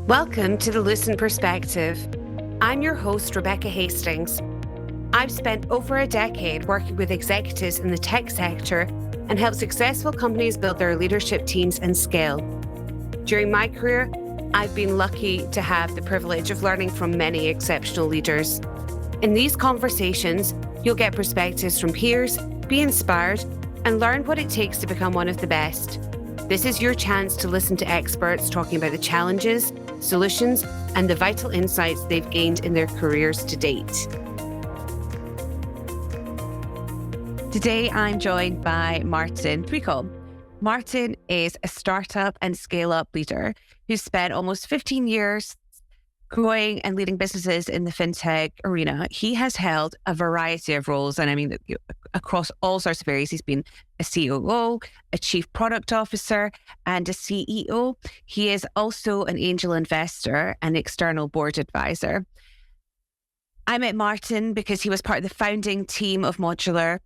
Welcome to the Lucent Perspective. I'm your host, Rebecca Hastings. I've spent over a decade working with executives in the tech sector and helped successful companies build their leadership teams and scale. During my career, I've been lucky to have the privilege of learning from many exceptional leaders. In these conversations, you'll get perspectives from peers, be inspired, and learn what it takes to become one of the best. This is your chance to listen to experts talking about the challenges, solutions, and the vital insights they've gained in their careers to date. Today, I'm joined by Martin Threakall. Martin is a startup and scale-up leader who's spent almost 15 years growing and leading businesses in the Fintech arena. He has held a variety of roles, and I mean, across all sorts of areas. He's been a COO, a chief product officer, and a CEO. He is also an angel investor and external board advisor. I met Martin because he was part of the founding team of Modular,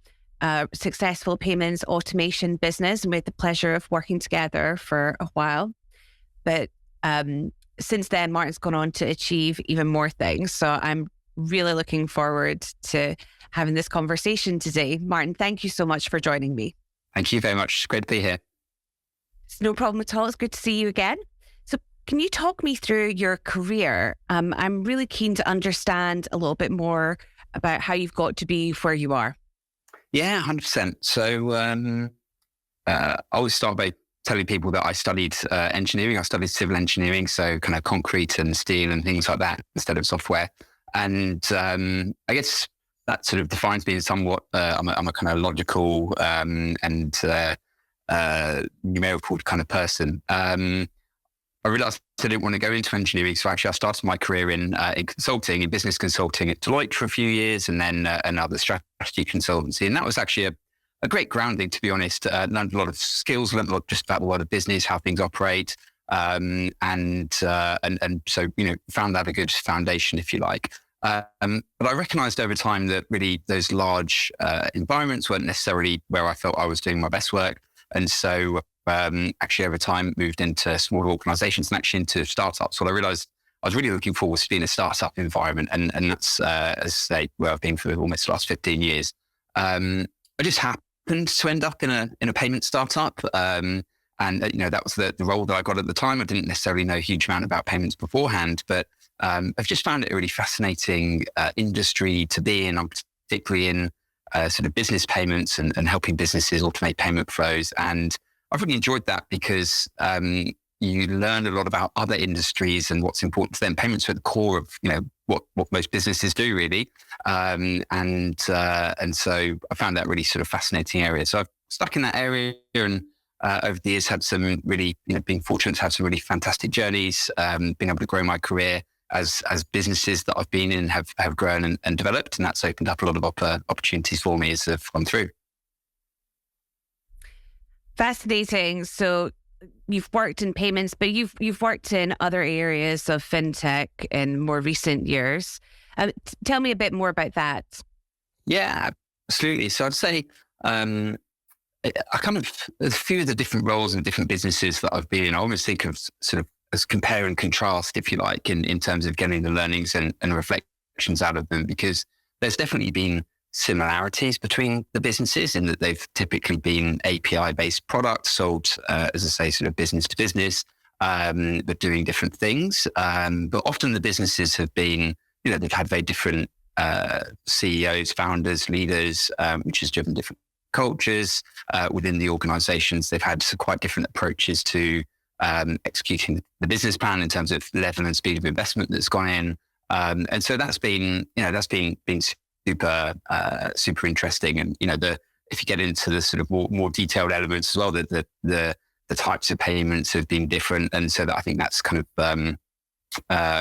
successful payments automation business, and we had the pleasure of working together for a while. But since then, Martin's gone on to achieve even more things. So I'm really looking forward to having this conversation today. Martin, thank you so much for joining me. Thank you very much. It's great to be here. It's no problem at all. It's good to see you again. So can you talk me through your career? I'm really keen to understand a little bit more about how you've got to be where you are. Yeah, 100%. So I always start by telling people that I studied engineering. I studied civil engineering, so kind of concrete and steel and things like that instead of software. And I guess that sort of defines me as somewhat, I'm a kind of logical and numerical kind of person. I realized I didn't want to go into engineering. So actually I started my career in consulting, in business consulting at Deloitte for a few years, and then another strategy consultancy. And that was actually a great grounding, to be honest. Learned a lot of skills, learned a lot just about the world of business, how things operate. And so, found that a good foundation, if you like. But I recognized over time that really those large environments weren't necessarily where I felt I was doing my best work. And so actually over time moved into smaller organizations and actually into startups. What I realized I was really looking forward to being in a startup environment. And that's, as I say, where I've been for almost the last 15 years. I just happened to end up in a payment startup. And that was the role that I got at the time. I didn't necessarily know a huge amount about payments beforehand, but I've just found it a really fascinating industry to be in. I'm particularly in sort of business payments and helping businesses automate payment flows. And I've really enjoyed that because you learn a lot about other industries and what's important to them. Payments are at the core of what most businesses do, really. And so I found that really sort of fascinating area. So I've stuck in that area and over the years had some really, being fortunate to have some really fantastic journeys, being able to grow my career as businesses that I've been in have grown and developed. And that's opened up a lot of opportunities for me as I've gone through. Fascinating. So you've worked in payments, but you've worked in other areas of fintech in more recent years. Tell me a bit more about that. Yeah, absolutely. So I'd say I a few of the different roles and different businesses that I've been in, I almost think of sort of as compare and contrast, if you like, in terms of getting the learnings and reflections out of them, because there's definitely been similarities between the businesses in that they've typically been API-based products sold, as I say, sort of business to business, but doing different things. But often the businesses have been, they've had very different CEOs, founders, leaders, which has driven different cultures within the organizations. They've had quite different approaches to executing the business plan in terms of level and speed of investment that's gone in. And so that's been, been super interesting. And, if you get into the sort of more detailed elements as well, the types of payments have been different. And so that I think that's kind of,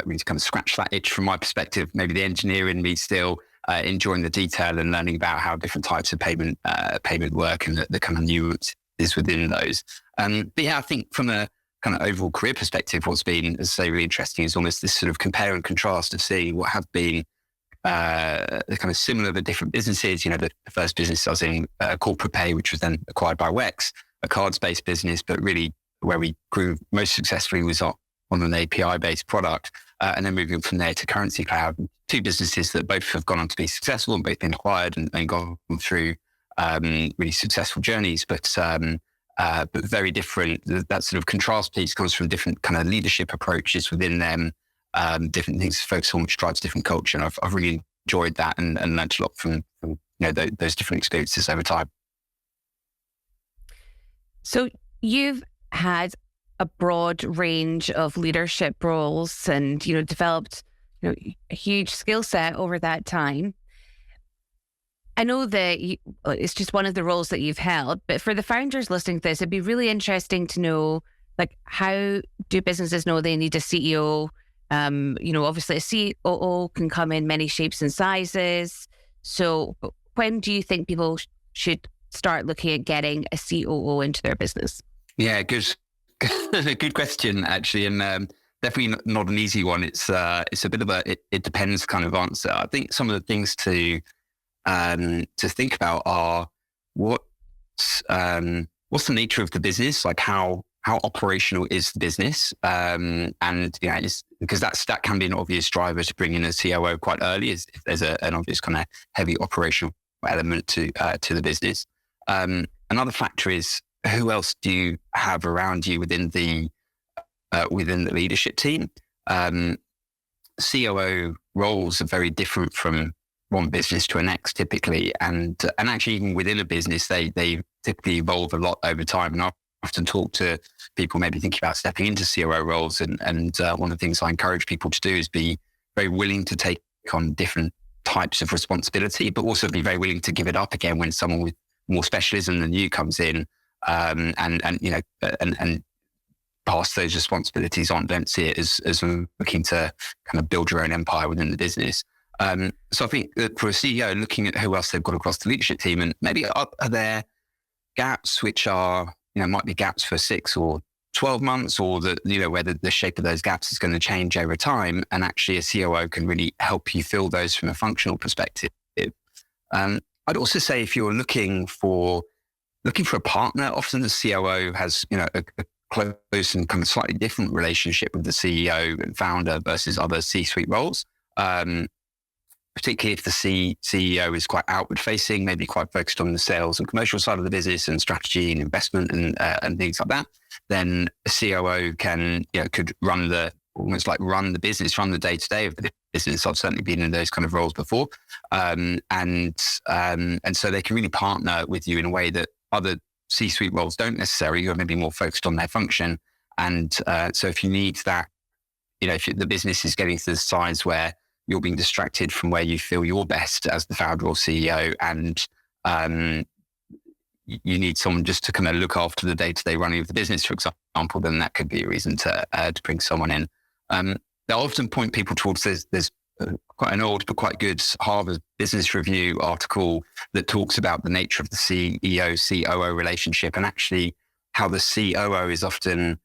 really to kind of scratch that itch from my perspective, maybe the engineer in me still enjoying the detail and learning about how different types of payment work and the kind of nuances within those. But yeah, I think from a kind of overall career perspective, what's been, as I say, really interesting is almost this sort of compare and contrast of seeing what have been the kind of similar but different businesses. The first business I was in, Corporate Pay, which was then acquired by WEX, a cards-based business, but really where we grew most successfully was on an API-based product, and then moving from there to Currency Cloud. Two businesses that both have gone on to be successful and both been acquired and gone through really successful journeys, but very different. That sort of contrast piece comes from different kind of leadership approaches within them, different things to focus on, which drives different culture. And I've really enjoyed that and learned a lot from those different experiences over time. So you've had a broad range of leadership roles and, developed, a huge skill set over that time. I know that it's just one of the roles that you've held, but for the founders listening to this, it'd be really interesting to know, like, how do businesses know they need a CEO? Obviously a COO can come in many shapes and sizes. So when do you think people should start looking at getting a COO into their business? Yeah, good question, actually. And definitely not an easy one. It's a bit of it depends kind of answer. I think some of the things to think about are what's the nature of the business, like how operational is the business, and because that can be an obvious driver to bring in a COO quite early, if there's an obvious kind of heavy operational element to the business. Another factor is who else do you have around you within the leadership team. COO roles are very different from one business to the next typically, and actually even within a business they typically evolve a lot over time. And I often talk to people maybe thinking about stepping into COO roles, and one of the things I encourage people to do is be very willing to take on different types of responsibility, but also be very willing to give it up again when someone with more specialism than you comes in, and pass those responsibilities on. Don't see it as looking to kind of build your own empire within the business. So I think that for a CEO, looking at who else they've got across the leadership team, and maybe are there gaps which are, might be gaps for 6 or 12 months, or whether the shape of those gaps is going to change over time. And actually a COO can really help you fill those from a functional perspective. I'd also say if you're looking for a partner, often the COO has, a close and kind of slightly different relationship with the CEO and founder versus other C-suite roles. Particularly if the CEO is quite outward facing, maybe quite focused on the sales and commercial side of the business and strategy and investment and things like that, then a COO could run the business, run the day-to-day of the business. I've certainly been in those kind of roles before. And so they can really partner with you in a way that other C-suite roles don't necessarily, or maybe more focused on their function. And so if you need that, if the business is getting to the size where you're being distracted from where you feel you're best as the founder or CEO, and you need someone just to kind of look after the day-to-day running of the business, for example, then that could be a reason to bring someone in. They'll often point people towards there's quite an old but quite good Harvard Business Review article that talks about the nature of the CEO-COO relationship, and actually how the COO is often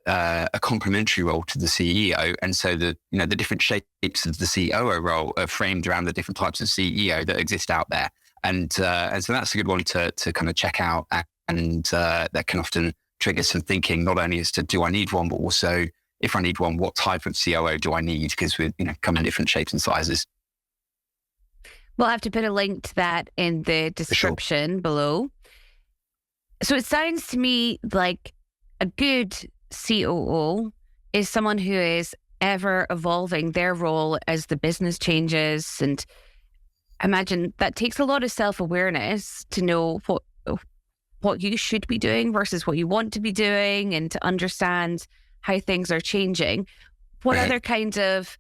a complementary role to the CEO. And so the different shapes of the COO role are framed around the different types of CEO that exist out there. And so that's a good one to kind of check out. And that can often trigger some thinking, not only as to do I need one, but also if I need one, what type of COO do I need? Because we come in different shapes and sizes. We'll have to put a link to that in the description below. So it sounds to me like a good COO is someone who is ever evolving their role as the business changes. And I imagine that takes a lot of self-awareness to know what you should be doing versus what you want to be doing, and to understand how things are changing. What other kind of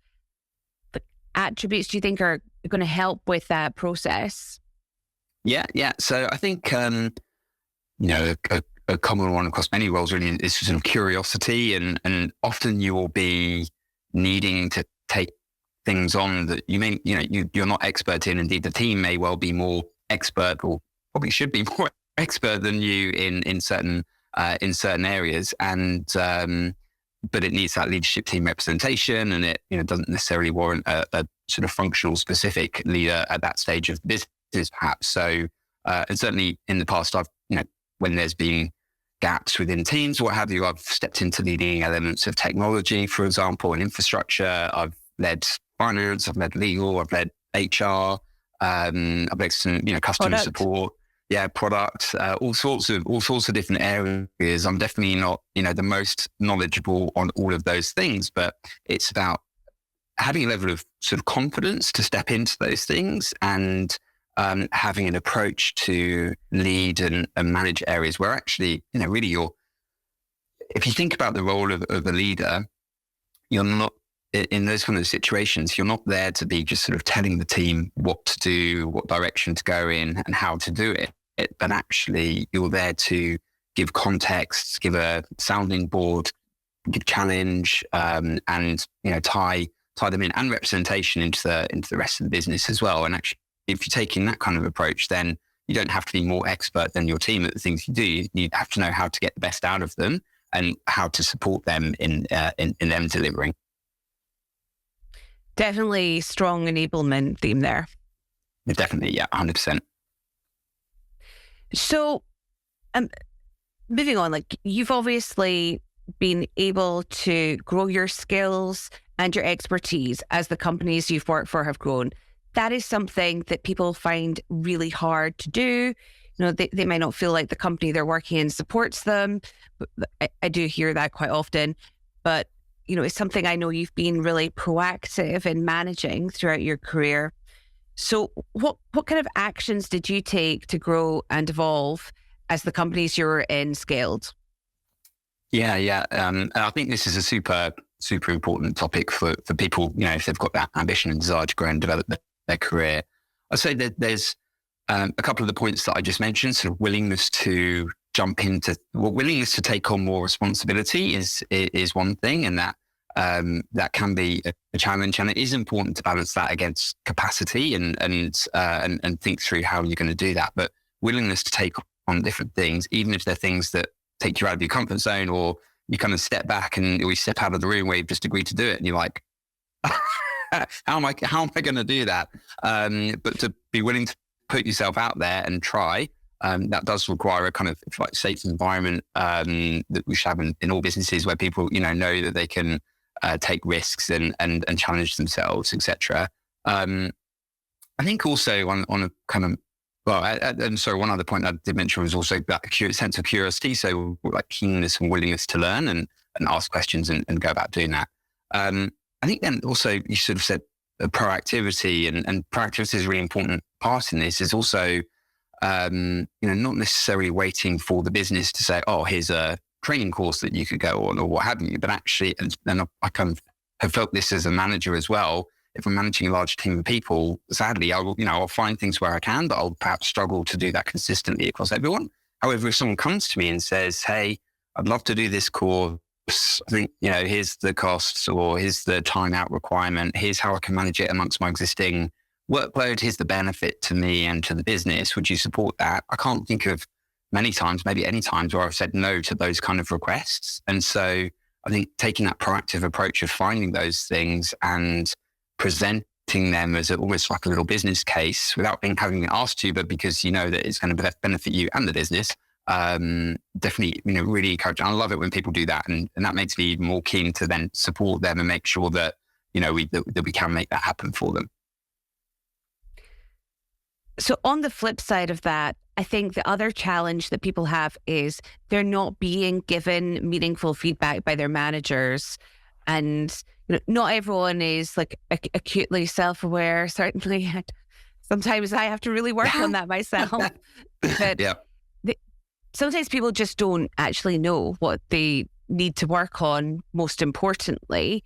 attributes do you think are going to help with that process? Yeah. So I think, a common one across many roles really is sort of curiosity, and often you will be needing to take things on that you're not expert in. Indeed, the team may well be more expert, or probably should be more expert than you in certain areas, and but it needs that leadership team representation, and it doesn't necessarily warrant a sort of functional specific leader at that stage of the business, perhaps. So and certainly in the past, I've when there's been gaps within teams, what have you. I've stepped into leading elements of technology, for example, and infrastructure. I've led finance, I've led legal, I've led HR, I've led some, customer support, product, all sorts of different areas. I'm definitely not, the most knowledgeable on all of those things, but it's about having a level of sort of confidence to step into those things and having an approach to lead and manage areas where actually, really if you think about the role of a leader, you're not, in those kind of situations, you're not there to be just sort of telling the team what to do, what direction to go in and how to do it. But actually you're there to give context, give a sounding board, give challenge, and, tie them in, and representation into the rest of the business as well. And actually, if you're taking that kind of approach, then you don't have to be more expert than your team at the things you do. You have to know how to get the best out of them and how to support them in them delivering. Definitely strong enablement theme there. Definitely, 100%. So, moving on, you've obviously been able to grow your skills and your expertise as the companies you've worked for have grown. That is something that people find really hard to do. They might not feel like the company they're working in supports them. I do hear that quite often, but it's something I know you've been really proactive in managing throughout your career. So what kind of actions did you take to grow and evolve as the companies you were in scaled? And I think this is a super, super important topic for people, if they've got that ambition and desire to grow and develop their career. I'd say that there's a couple of the points that I just mentioned, sort of willingness to willingness to take on more responsibility is one thing, and that can be a challenge, and it is important to balance that against capacity and think through how you're going to do that. But willingness to take on different things, even if they're things that take you out of your comfort zone, or you kind of step back and you step out of the room where you've just agreed to do it, and you're like, how am I going to do that? But to be willing to put yourself out there and try, that does require a kind of safe environment that we should have in all businesses, where people know that they can take risks and challenge themselves, etc. I think also on a kind of one other point I did mention was also that sense of curiosity. So keenness and willingness to learn and ask questions and go about doing that. I think then also you sort of said proactivity, and proactivity is a really important part in this. Is also not necessarily waiting for the business to say, oh, here's a training course that you could go on or what have you, but actually, and I kind of have felt this as a manager as well. If I'm managing a large team of people, sadly, I'll find things where I can, but I'll perhaps struggle to do that consistently across everyone. However, if someone comes to me and says, hey, I'd love to do this course, I think, here's the costs, or here's the time out requirement, here's how I can manage it amongst my existing workload, here's the benefit to me and to the business, would you support that? I can't think of many times, maybe any times, where I've said no to those kind of requests. And so I think taking that proactive approach of finding those things and presenting them as almost like a little business case without having been asked to, but because that it's going to benefit you and the business, definitely, really encouraging. I love it when people do that. And that makes me even more keen to then support them and make sure that, that we can make that happen for them. So on the flip side of that, I think the other challenge that people have is they're not being given meaningful feedback by their managers. And not everyone is acutely self-aware. Certainly, sometimes I have to really work on that myself. But sometimes people just don't actually know what they need to work on, most importantly.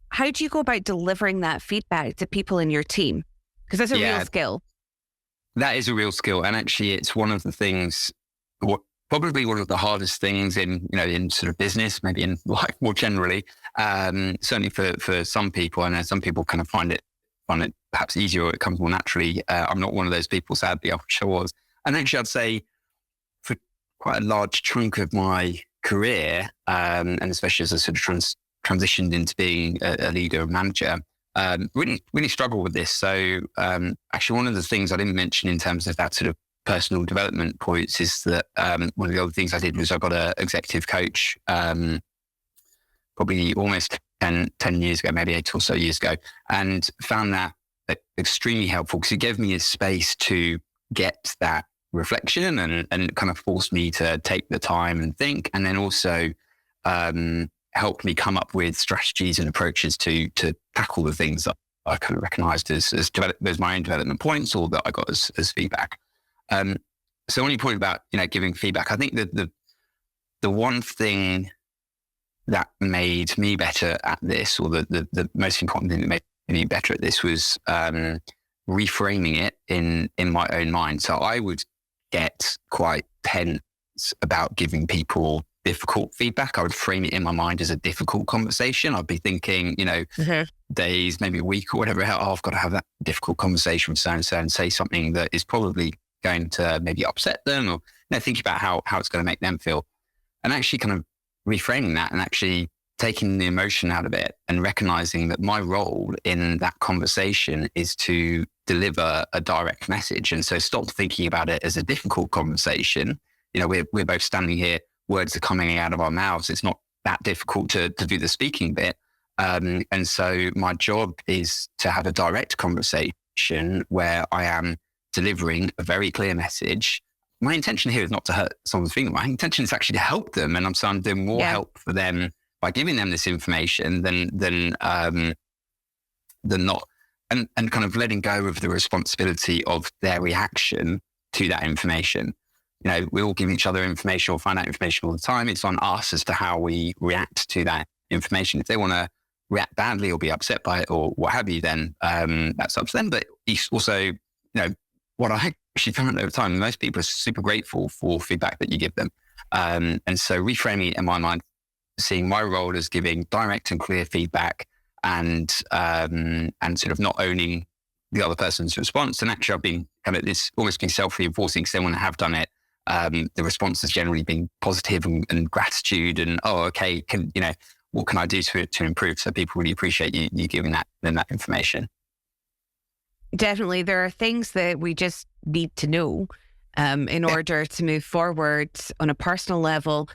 How do you go about delivering that feedback to people in your team? Because that's a real skill. That is a real skill. And actually, it's one of the things, probably one of the hardest things in sort of business, maybe in life more generally, certainly for some people. I know some people kind of find it perhaps easier, or it comes more naturally. I'm not one of those people, sadly. I wish I was. And actually, I'd say for quite a large chunk of my career, and especially as I sort of transitioned into being a leader or manager, really struggle with this. So actually, one of the things I didn't mention in terms of that sort of personal development points is that one of the other things I did was I got an executive coach probably almost 10 years ago, maybe 8 or so years ago, and found that extremely helpful because it gave me a space to get that reflection and kind of forced me to take the time and think, and then also helped me come up with strategies and approaches to tackle the things that I kind of recognized as my own development points or that I got as feedback. So when you point about, giving feedback, I think that the one thing that made me better at this, or the most important thing that made me better at this was reframing it in my own mind. So I would get quite tense about giving people difficult feedback. I would frame it in my mind as a difficult conversation. I'd be thinking, days, maybe a week or whatever, I've got to have that difficult conversation with so-and-so and say something that is probably going to maybe upset them, or think about how it's going to make them feel. And actually kind of reframing that and actually taking the emotion out of it and recognizing that my role in that conversation is to deliver a direct message. And so stop thinking about it as a difficult conversation. We're both standing here, words are coming out of our mouths. It's not that difficult to do the speaking bit. And so my job is to have a direct conversation where I am delivering a very clear message. My intention here is not to hurt someone's feelings. My intention is actually to help them. And I'm doing more help for them by giving them this information than not. And kind of letting go of the responsibility of their reaction to that information. We all give each other information or find out information all the time. It's on us as to how we react to that information. If they want to react badly or be upset by it or what have you, then that's up to them. But also, what I actually found over time, most people are super grateful for feedback that you give them. And so reframing it in my mind, seeing my role as giving direct and clear feedback and sort of not owning the other person's response. And actually I've been kind of this almost being self-reinforcing because then when I have done it, the response has generally been positive and gratitude and, okay, what can I do to improve? So people really appreciate you giving them that information. Definitely. There are things that we just need to know in order to move forward on a personal level.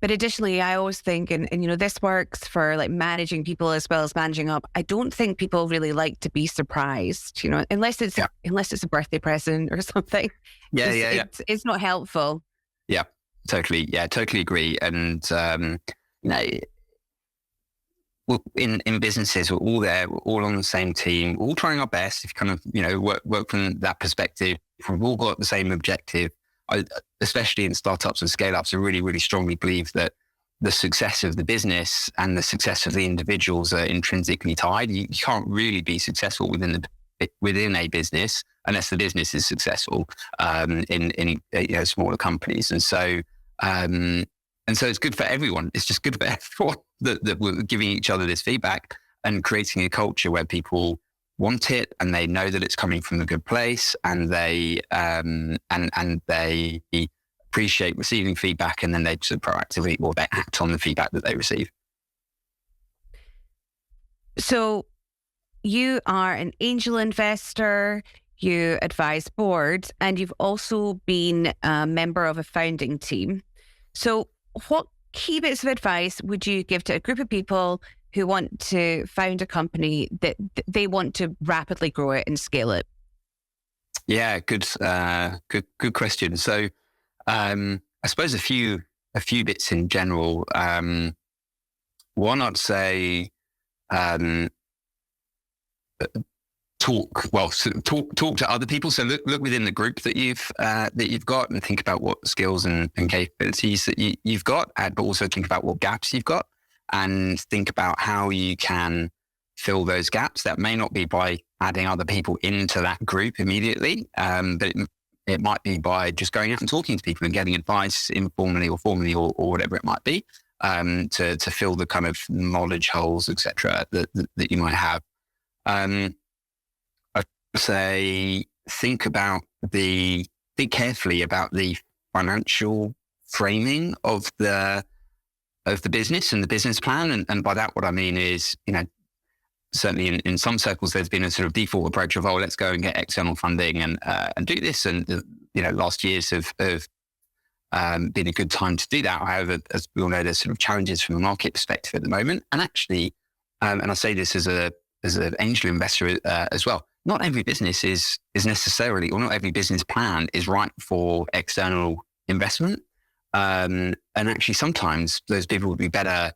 But additionally, I always think, and this works for like managing people as well as managing up. I don't think people really like to be surprised, unless it's a birthday present or something. It's not helpful. Yeah, totally. Yeah, totally agree. And, in businesses, we're all there, we're all on the same team, we're all trying our best. If you kind of, work from that perspective, we've all got the same objective. I, especially in startups and scale-ups, I really, really strongly believe that the success of the business and the success of the individuals are intrinsically tied. You can't really be successful within a business unless the business is successful in smaller companies. And so it's good for everyone. It's just good for everyone that we're giving each other this feedback and creating a culture where people want it and they know that it's coming from a good place and they they appreciate receiving feedback, and then they sort of proactively or they act on the feedback that they receive. So you are an angel investor, you advise boards, and you've also been a member of a founding team. So what key bits of advice would you give to a group of people who want to found a company that they want to rapidly grow it and scale it? Yeah, good question. So I suppose a few bits in general. One, I'd say talk to other people. So look within the group that you've got and think about what skills and capabilities that you've got, but also think about what gaps you've got and think about how you can fill those gaps. That may not be by adding other people into that group immediately, but it might be by just going out and talking to people and getting advice informally or formally or whatever it might be, to fill the kind of knowledge holes, etc. that you might have. I'd say think carefully about the financial framing of the business and the business plan. And by that, what I mean is, certainly in some circles, there's been a sort of default approach of, let's go and get external funding and do this. And last years have been a good time to do that. However, as we all know, there's sort of challenges from a market perspective at the moment. And actually, and I say this as an angel investor as well, not every business is necessarily, or not every business plan is right for external investment. And actually, sometimes those people would be better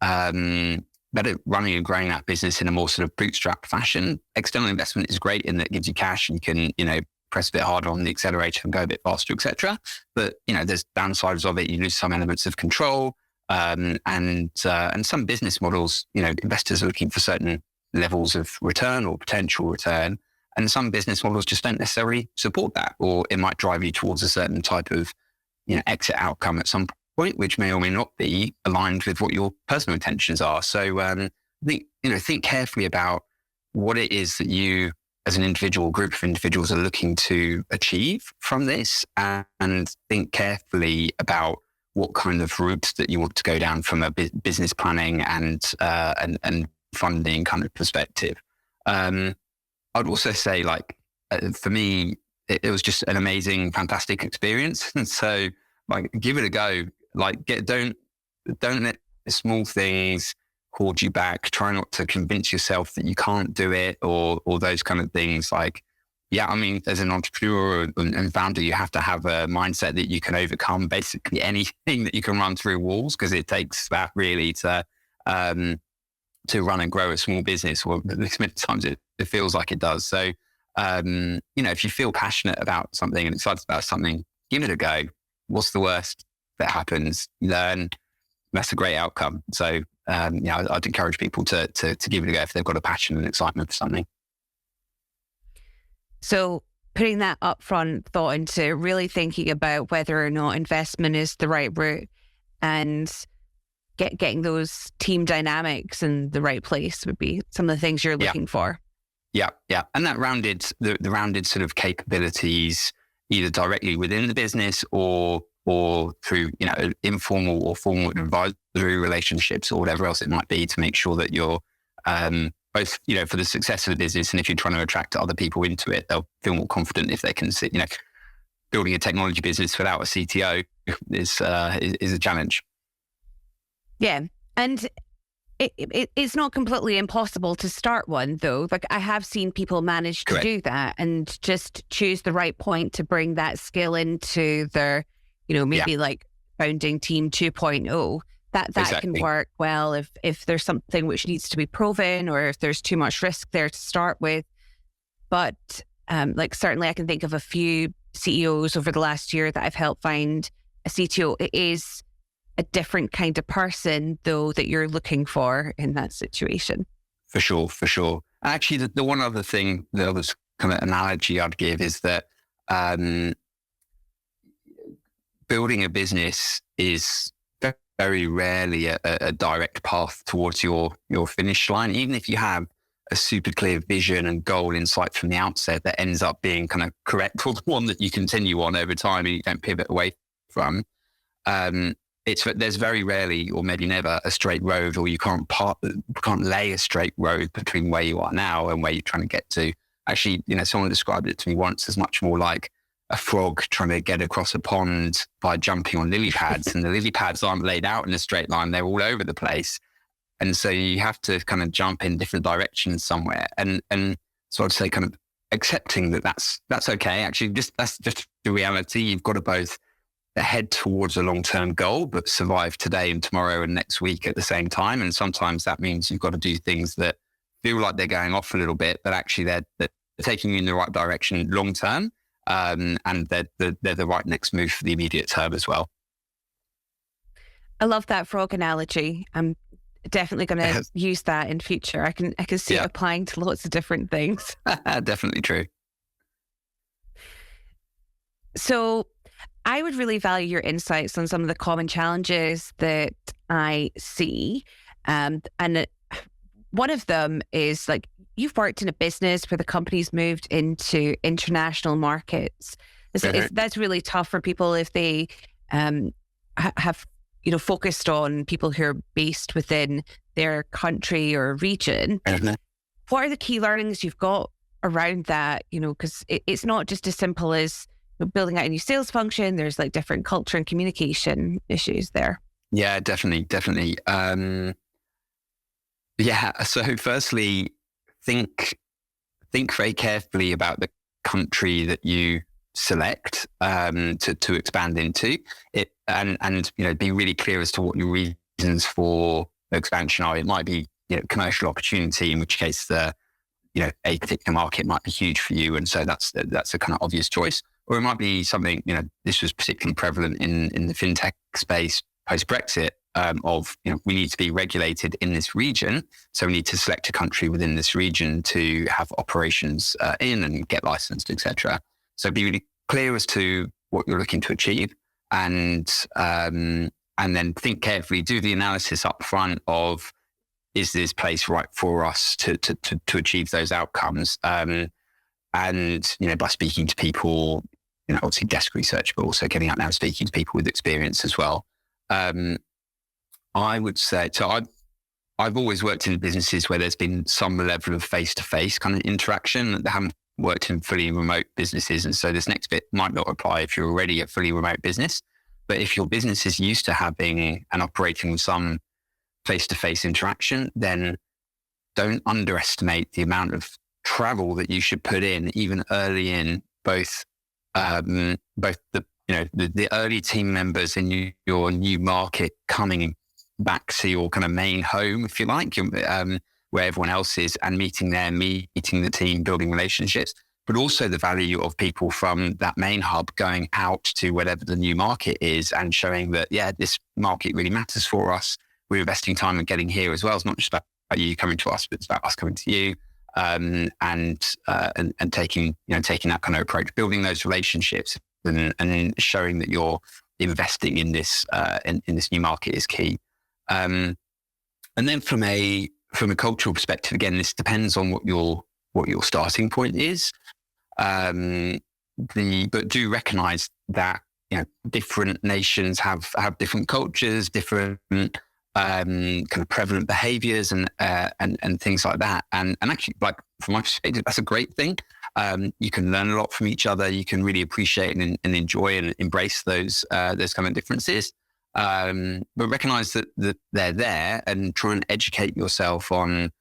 running and growing that business in a more sort of bootstrap fashion. External investment is great in that it gives you cash and you can, press a bit harder on the accelerator and go a bit faster, etc. But, there's downsides of it. You lose some elements of control. And some business models, investors are looking for certain levels of return or potential return. And some business models just don't necessarily support that, or it might drive you towards a certain type of, exit outcome at some point, which may or may not be aligned with what your personal intentions are. So think carefully about what it is that you, as an individual, group of individuals, are looking to achieve from this, and think carefully about what kind of route that you want to go down from a business planning and funding kind of perspective. I'd also say, for me, it was just an amazing, fantastic experience. And so, give it a go. Don't let the small things hold you back. Try not to convince yourself that you can't do it, or those kind of things. As an entrepreneur and founder, you have to have a mindset that you can overcome basically anything that you can run through walls, because it takes that really to run and grow a small business. Or at least many times it feels like it does. So, if you feel passionate about something and excited about something, give it a go. What's the worst that happens? Learn. That's a great outcome. So, I'd encourage people to give it a go if they've got a passion and excitement for something. So putting that upfront thought into really thinking about whether or not investment is the right route, and getting those team dynamics in the right place would be some of the things you're looking for. Yeah. And that the rounded sort of capabilities, either directly within the business or through, informal or formal advisory relationships or whatever else it might be, to make sure that you're both, for the success of the business, and if you're trying to attract other people into it, they'll feel more confident if they can see, building a technology business without a CTO is a challenge. Yeah. And it's not completely impossible to start one, though. I have seen people manage to do that and just choose the right point to bring that skill into their, founding team 2.0. That exactly can work well if there's something which needs to be proven, or if there's too much risk there to start with. But certainly I can think of a few CEOs over the last year that I've helped find a CTO. It is a different kind of person, though, that you're looking for in that situation. For sure. Actually, the one other thing, the other kind of analogy I'd give is that building a business is very rarely a direct path towards your finish line. Even if you have a super clear vision and goal in sight from the outset that ends up being kind of correct, or the one that you continue on over time and you don't pivot away from, there's very rarely, or maybe never, a straight road, or you can't lay a straight road between where you are now and where you're trying to get to. Actually, someone described it to me once as much more like a frog trying to get across a pond by jumping on lily pads, and the lily pads aren't laid out in a straight line; they're all over the place, and so you have to kind of jump in different directions somewhere. And so I'd say, kind of accepting that's okay. Actually, that's just the reality. You've got to both head towards a long-term goal, but survive today and tomorrow and next week at the same time. And sometimes that means you've got to do things that feel like they're going off a little bit, but actually they're taking you in the right direction long-term. And they're the right next move for the immediate term as well. I love that frog analogy. I'm definitely going to use that in future. I can see it applying to lots of different things. Definitely true. So I would really value your insights on some of the common challenges that I see. And one of them is, you've worked in a business where the company's moved into international markets. That's really tough for people if they have focused on people who are based within their country or region. What are the key learnings you've got around that? Because it's not just as simple as building out a new sales function, there's like different culture and communication issues there. Yeah, definitely. So firstly, think very carefully about the country that you select to expand into it, and be really clear as to what your reasons for expansion are. It might be commercial opportunity, in which case a particular market might be huge for you, and so that's a kind of obvious choice. Or it might be something, this was particularly prevalent in the fintech space post Brexit. We need to be regulated in this region, so we need to select a country within this region to have operations in and get licensed, etc. So be really clear as to what you're looking to achieve, and then think carefully. Do the analysis up front of, is this place right for us to achieve those outcomes? And by speaking to people, obviously desk research, but also getting out now and speaking to people with experience as well. I would say, so I've always worked in businesses where there's been some level of face-to-face kind of interaction. I haven't worked in fully remote businesses. And so this next bit might not apply if you're already a fully remote business. But if your business is used to having and operating with some face-to-face interaction, then don't underestimate the amount of travel that you should put in even early in both the early team members in your new market coming back to your kind of main home, if you like, where everyone else is, and meeting the team, building relationships, but also the value of people from that main hub going out to whatever the new market is and showing that, this market really matters for us. We're investing time in getting here as well. It's not just about you coming to us, but it's about us coming to you, and taking that kind of approach, building those relationships, and showing that you're investing in this in this new market is key. And then from a cultural perspective, again, this depends on what your starting point is. But do recognize that different nations have different cultures, different kind of prevalent behaviors and things like that. And actually, like from my perspective, that's a great thing. You can learn a lot from each other. You can really appreciate and enjoy and embrace those kind of differences. But recognize that they're there, and try and educate yourself on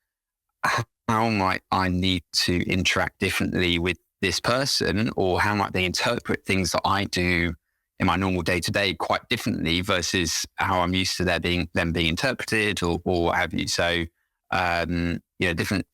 how might I need to interact differently with this person, or how might they interpret things that I do in my normal day-to-day quite differently versus how I'm used to them being interpreted or what have you. So, different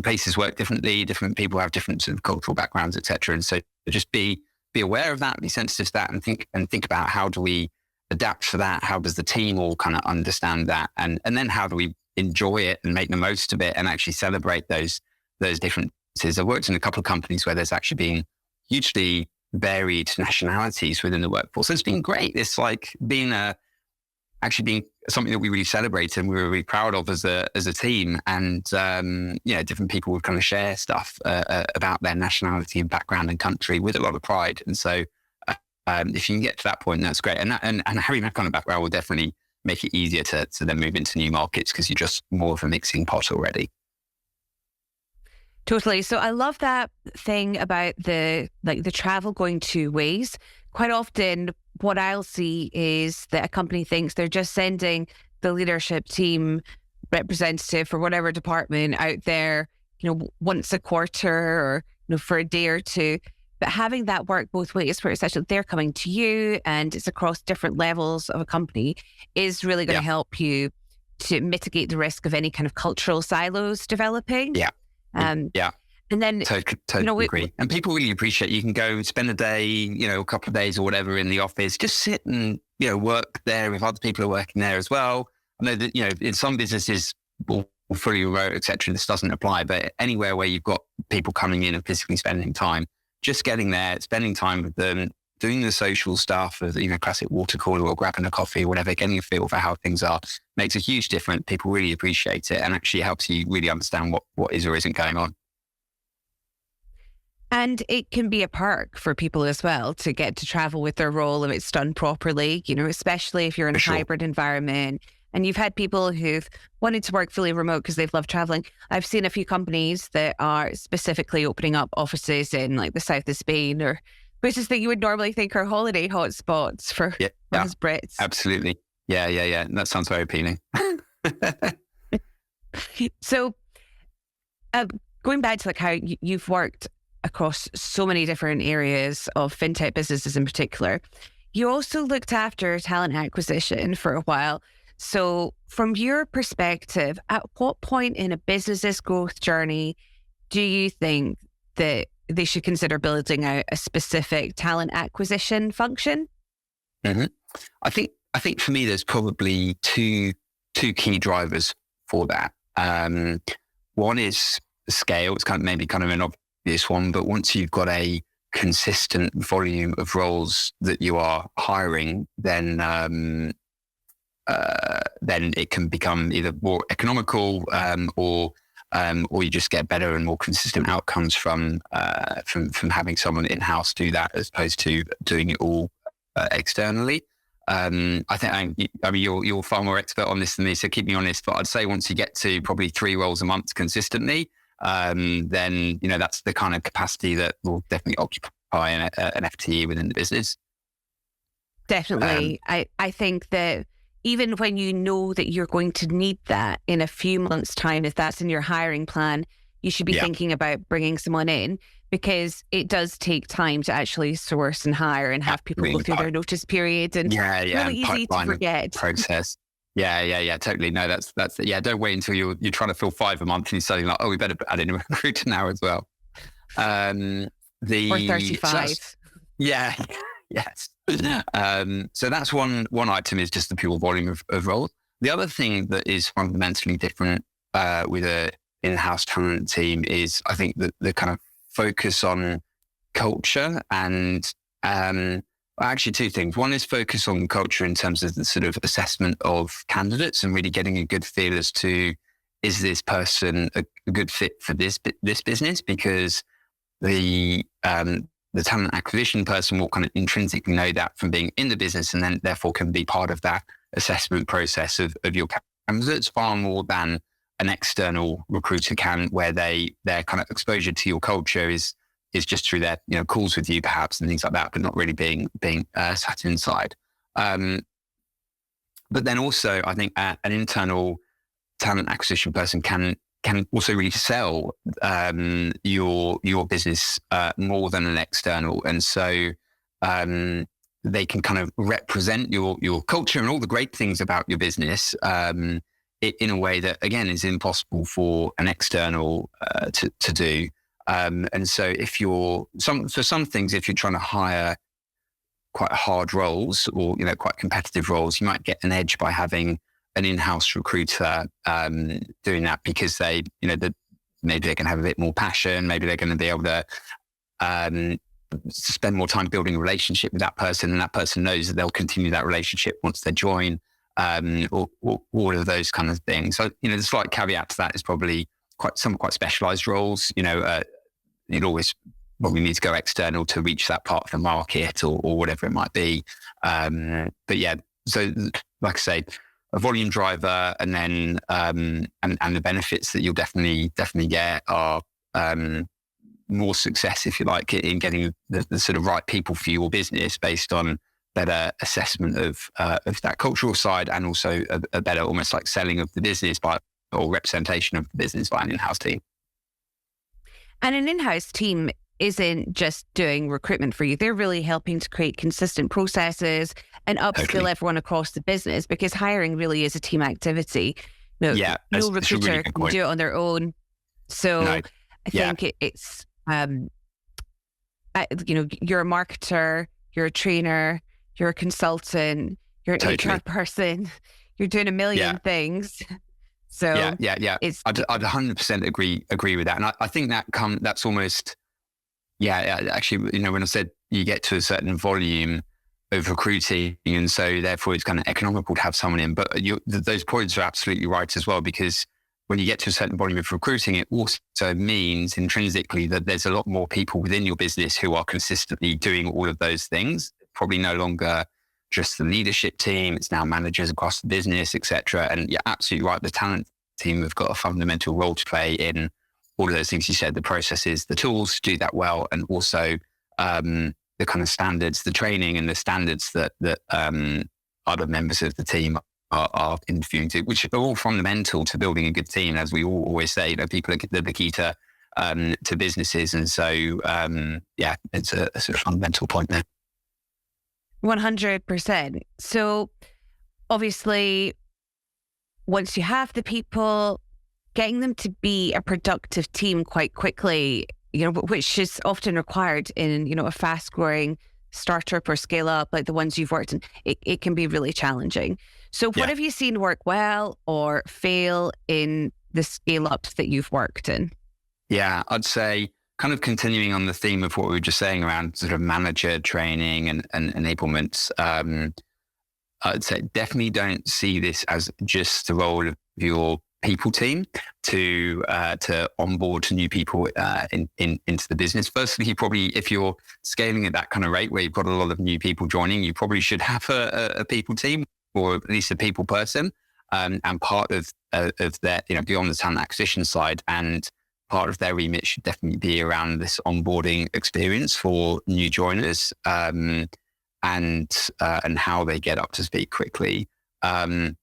places work differently. Different people have different sort of cultural backgrounds, etc. And so just be aware of that, be sensitive to that, and think about, how do we adapt for that? How does the team all kind of understand that? And then how do we enjoy it and make the most of it and actually celebrate those differences? I've worked in a couple of companies where there's actually been hugely varied nationalities within the workforce. So it's been great. It's like being something that we really celebrate and we were really proud of as a team. And different people would kind of share stuff about their nationality and background and country with a lot of pride. And so if you can get to that point, that's great. And having that kind of background will definitely make it easier to then move into new markets, because you're just more of a mixing pot already. Totally. So I love that thing about the travel going two ways. Quite often what I'll see is that a company thinks they're just sending the leadership team representative for whatever department out there, once a quarter or, for a day or two. But having that work both ways, where it's actually they're coming to you and it's across different levels of a company, is really going to help you to mitigate the risk of any kind of cultural silos developing. Yeah. And then totally agree. And people really appreciate, you can go spend a day, a couple of days or whatever in the office, just sit and, work there if other people are working there as well. I know that, in some businesses, fully remote, et cetera, this doesn't apply, but anywhere where you've got people coming in and physically spending time, just getting there, spending time with them, doing the social stuff of, classic water cooler or grabbing a coffee or whatever, getting a feel for how things are, makes a huge difference. People really appreciate it, and actually helps you really understand what is or isn't going on. And it can be a perk for people as well to get to travel with their role if it's done properly, especially if you're in a hybrid environment. And you've had people who've wanted to work fully remote because they've loved traveling. I've seen a few companies that are specifically opening up offices in like the south of Spain or Places that you would normally think are holiday hotspots for us Brits. Absolutely. Yeah. That sounds very appealing. So going back to like how you've worked across so many different areas of fintech businesses in particular, you also looked after talent acquisition for a while. So from your perspective, at what point in a business's growth journey do you think that they should consider building out a specific talent acquisition function? Mm-hmm. I think for me, there's probably two key drivers for that. One is scale. It's maybe an obvious one, but once you've got a consistent volume of roles that you are hiring, then it can become either more economical or you just get better and more consistent outcomes from having someone in-house do that as opposed to doing it all externally. I mean, you're far more expert on this than me, so keep me honest. But I'd say once you get to probably 3 roles a month consistently, then that's the kind of capacity that will definitely occupy an FTE within the business. Definitely, I think that even when you know that you're going to need that in a few months' time, if that's in your hiring plan, you should be thinking about bringing someone in, because it does take time to actually source and hire and have people go through their notice period, and really easy to forget. Process. Yeah, totally. No, that's don't wait until you're trying to fill 5 a month and you're suddenly like, oh, we better add in a recruiter now as well. Or 35. Yes. So that's one item, is just the pure volume of roles. The other thing that is fundamentally different with a in-house talent team is, I think, the kind of focus on culture and actually 2 things. One is focus on culture in terms of the sort of assessment of candidates and really getting a good feel as to, is this person a good fit for this business? Because the talent acquisition person will kind of intrinsically know that from being in the business, and then therefore can be part of that assessment process of your candidates far more than an external recruiter can, where their kind of exposure to your culture is just through their calls with you perhaps and things like that, but not really being sat inside. But then also, I think an internal talent acquisition person can also really sell your business more than an external, and so they can kind of represent your culture and all the great things about your business in a way that, again, is impossible for an external to do. And so for some things, if you're trying to hire quite hard roles or quite competitive roles, you might get an edge by having an in-house recruiter doing that, because they maybe they can have a bit more passion, maybe they're going to be able to spend more time building a relationship with that person, and that person knows that they'll continue that relationship once they join, or all of those kind of things. So the slight caveat to that is probably quite specialized roles. You'd always probably need to go external to reach that part of the market or whatever it might be. But yeah, so like I say, a volume driver, and then and the benefits that you'll definitely get are more success, if you like, in getting the sort of right people for your business based on better assessment of that cultural side, and also a better almost like selling of the business or representation of the business by an in-house team. And an in-house team isn't just doing recruitment for you. They're really helping to create consistent processes and upskill everyone across the business, because hiring really is a team activity. No recruiter really can do it on their own. So I think it's, you're a marketer, you're a trainer, you're a consultant, you're an HR person, you're doing a million things. So I'd 100% agree with that. And I think that's almost, actually, when I said you get to a certain volume of recruiting, and so therefore it's kind of economical to have someone in. But those points are absolutely right as well, because when you get to a certain volume of recruiting, it also means intrinsically that there's a lot more people within your business who are consistently doing all of those things. Probably no longer just the leadership team, it's now managers across the business, etc. And you're absolutely right, the talent team have got a fundamental role to play in all of those things you said, the processes, the tools to do that well, and also kind of standards, the training and the standards that other members of the team are interviewing to, which are all fundamental to building a good team. As we all always say, people are the key to businesses. And so, it's a sort of fundamental point there. 100%. So obviously, once you have the people, getting them to be a productive team quite quickly, which is often required in, a fast growing startup or scale up like the ones you've worked in, it can be really challenging. So what have you seen work well or fail in the scale ups that you've worked in? Yeah, I'd say kind of continuing on the theme of what we were just saying around sort of manager training and enablement. I'd say definitely don't see this as just the role of your people team to onboard new people into the business. Firstly, probably if you're scaling at that kind of rate where you've got a lot of new people joining, you probably should have a people team or at least a people person. And part of their, beyond the talent acquisition side, and part of their remit should definitely be around this onboarding experience for new joiners and how they get up to speed quickly. And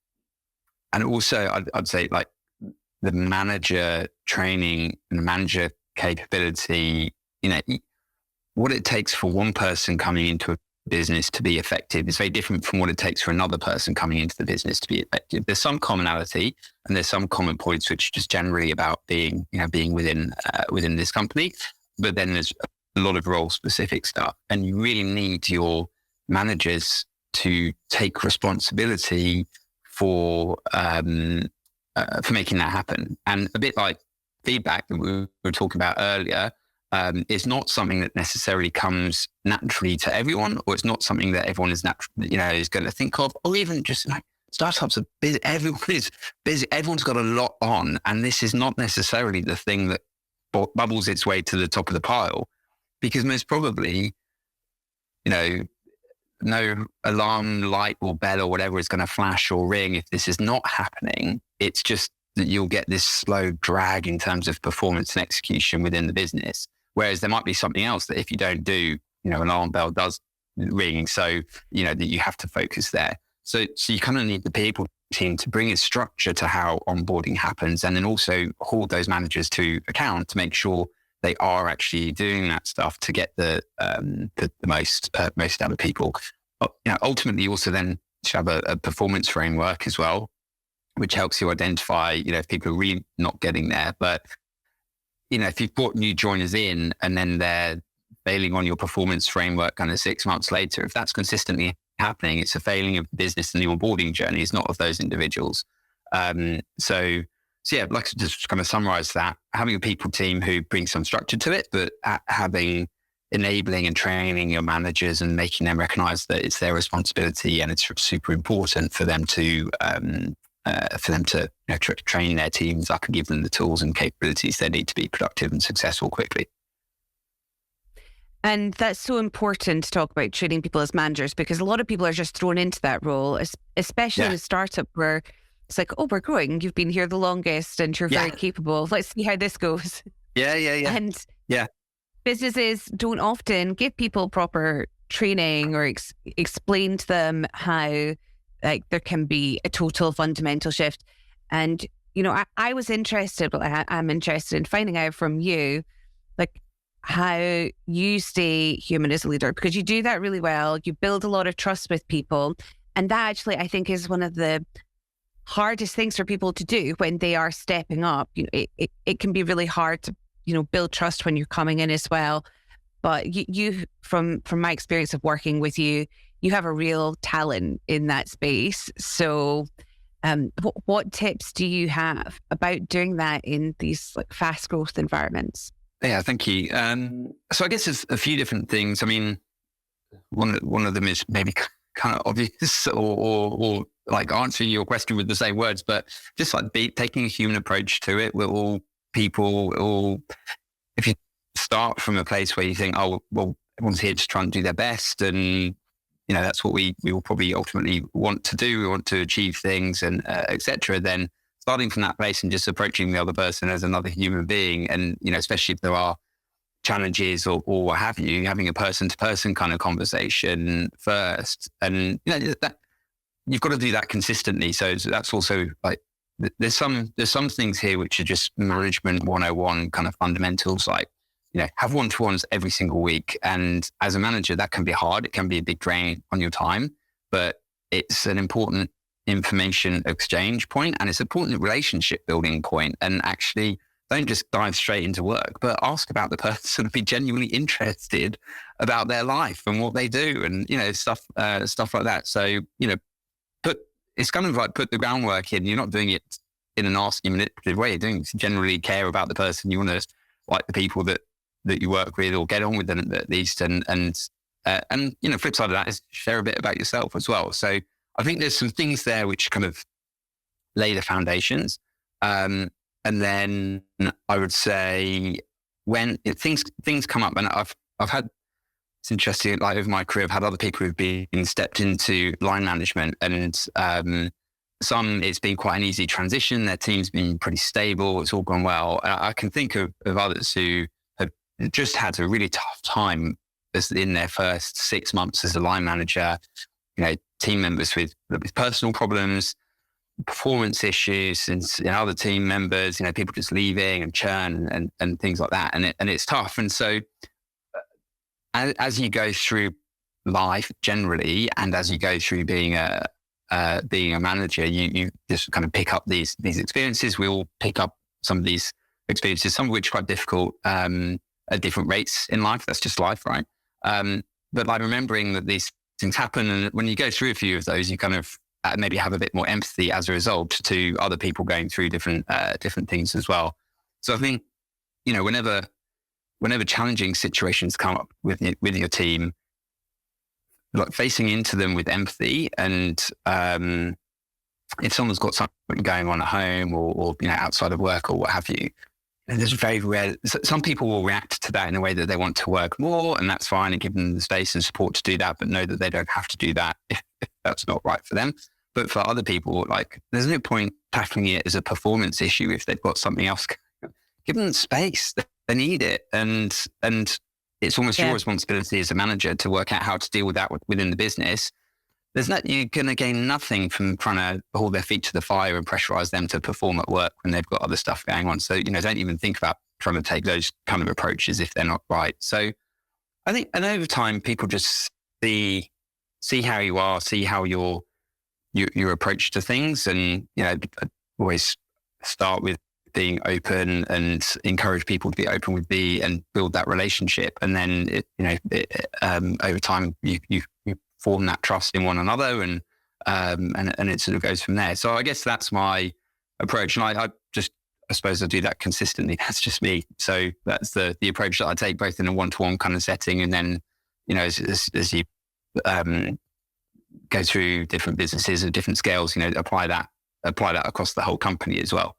also, I'd say like the manager training and the manager capability, what it takes for one person coming into a business to be effective is very different from what it takes for another person coming into the business to be effective. There's some commonality and there's some common points, which are just generally about being within this company. But then there's a lot of role specific stuff, and you really need your managers to take responsibility for making that happen. And a bit like feedback that we were talking about earlier, it's not something that necessarily comes naturally to everyone, or it's not something that everyone is is going to think of, or even just like startups are busy. Everyone is busy. Everyone's got a lot on, and this is not necessarily the thing that bubbles its way to the top of the pile, because most probably, no alarm light or bell or whatever is going to flash or ring if this is not happening. It's just that you'll get this slow drag in terms of performance and execution within the business. Whereas there might be something else that if you don't do, an alarm bell does ring. So, that you have to focus there. So you kind of need the people team to bring a structure to how onboarding happens, and then also hold those managers to account to make sure they are actually doing that stuff to get the most out of people. Ultimately, you also then should have a performance framework as well, which helps you identify, if people are really not getting there. But, if you've brought new joiners in and then they're failing on your performance framework kind of 6 months later, if that's consistently happening, it's a failing of the business and the onboarding journey. It's not of those individuals. So yeah, I'd like to just kind of summarize that. Having a people team who brings some structure to it, but enabling and training your managers and making them recognize that it's their responsibility and it's super important for them to train their teams up and give them the tools and capabilities they need to be productive and successful quickly. And that's so important to talk about training people as managers, because a lot of people are just thrown into that role, especially in a startup where it's like, oh, we're growing. You've been here the longest and you're very capable. Let's see how this goes. Yeah. And businesses don't often give people proper training or explain to them how there can be a total fundamental shift. And, I was interested, but I'm interested in finding out from you, how you stay human as a leader, because you do that really well. You build a lot of trust with people. And that actually, I think, is one of the hardest things for people to do when they are stepping up. It can be really hard to, build trust when you're coming in as well. But you from my experience of working with you, you have a real talent in that space. So what tips do you have about doing that in these fast growth environments? Yeah, thank you. So I guess there's a few different things. I mean, one of them is maybe kind of obvious or answering your question with the same words, but just taking a human approach to it. We're all people, if you start from a place where you think, oh, well, everyone's here to try and do their best, and that's what we will probably ultimately want to do. We want to achieve things and etc. Then starting from that place and just approaching the other person as another human being, and especially if there are challenges or what have you, having a person-to-person kind of conversation first. And, that you've got to do that consistently. So that's also like, there's some things here which are just management 101 kind of fundamentals, like, have one-to-ones every single week. And as a manager, that can be hard. It can be a big drain on your time, but it's an important information exchange point, and it's an important relationship building point. And actually, don't just dive straight into work, but ask about the person and be genuinely interested about their life and what they do, and stuff like that. So it's kind of like put the groundwork in. You're not doing it in a nasty, manipulative way. You're doing it to generally care about the person. You want to like the people that you work with, or get on with them at least. And flip side of that is share a bit about yourself as well. So I think there's some things there which kind of lay the foundations. And then I would say when things come up, and I've had, it's interesting, like over my career, I've had other people who've been stepped into line management, and some, it's been quite an easy transition. Their team's been pretty stable. It's all gone well. I can think of others who have just had a really tough time in their first 6 months as a line manager, team members with personal problems, performance issues, and other team members, people just leaving and churn and things like that. And it's tough. And so as you go through life generally, and as you go through being a manager, you just kind of pick up these experiences. We all pick up some of these experiences, some of which are quite difficult at different rates in life. That's just life, right? But like remembering that these things happen, and when you go through a few of those, you kind of maybe have a bit more empathy as a result to other people going through different things as well. So I think, whenever challenging situations come up with your team, like facing into them with empathy, and if someone's got something going on at home or outside of work or what have you, and there's very rare, some people will react to that in a way that they want to work more, and that's fine, and give them the space and support to do that, but know that they don't have to do that if that's not right for them. But for other people, like, there's no point tackling it as a performance issue if they've got something else. Give them space. They need it. And it's almost your responsibility as a manager to work out how to deal with that within the business. You're going to gain nothing from trying to hold their feet to the fire and pressurize them to perform at work when they've got other stuff going on. So, don't even think about trying to take those kind of approaches if they're not right. So I think, and over time, people just see how you are, see how your approach to things. And, always start with being open and encourage people to be open with me and build that relationship. And then, over time, you form that trust in one another, and it sort of goes from there. So I guess that's my approach. And I suppose I do that consistently. That's just me. So that's the approach that I take, both in a one-to-one kind of setting, and then, as you go through different businesses at different scales, apply that across the whole company as well.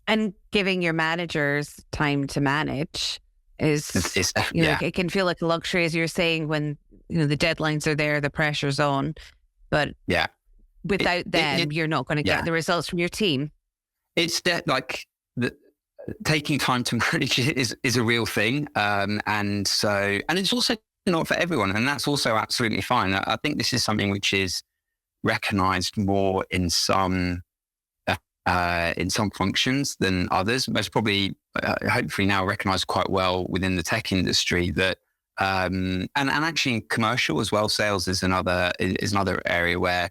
And giving your managers time to manage is, it can feel like a luxury, as you're saying, when, the deadlines are there, the pressure's on, but without them, you're not going to get the results from your team. It's taking time to manage is a real thing. And it's also not for everyone. And that's also absolutely fine. I think this is something which is recognized more in some functions than others. Most probably, hopefully now recognized quite well within the tech industry, that and actually in commercial as well. Sales is another area where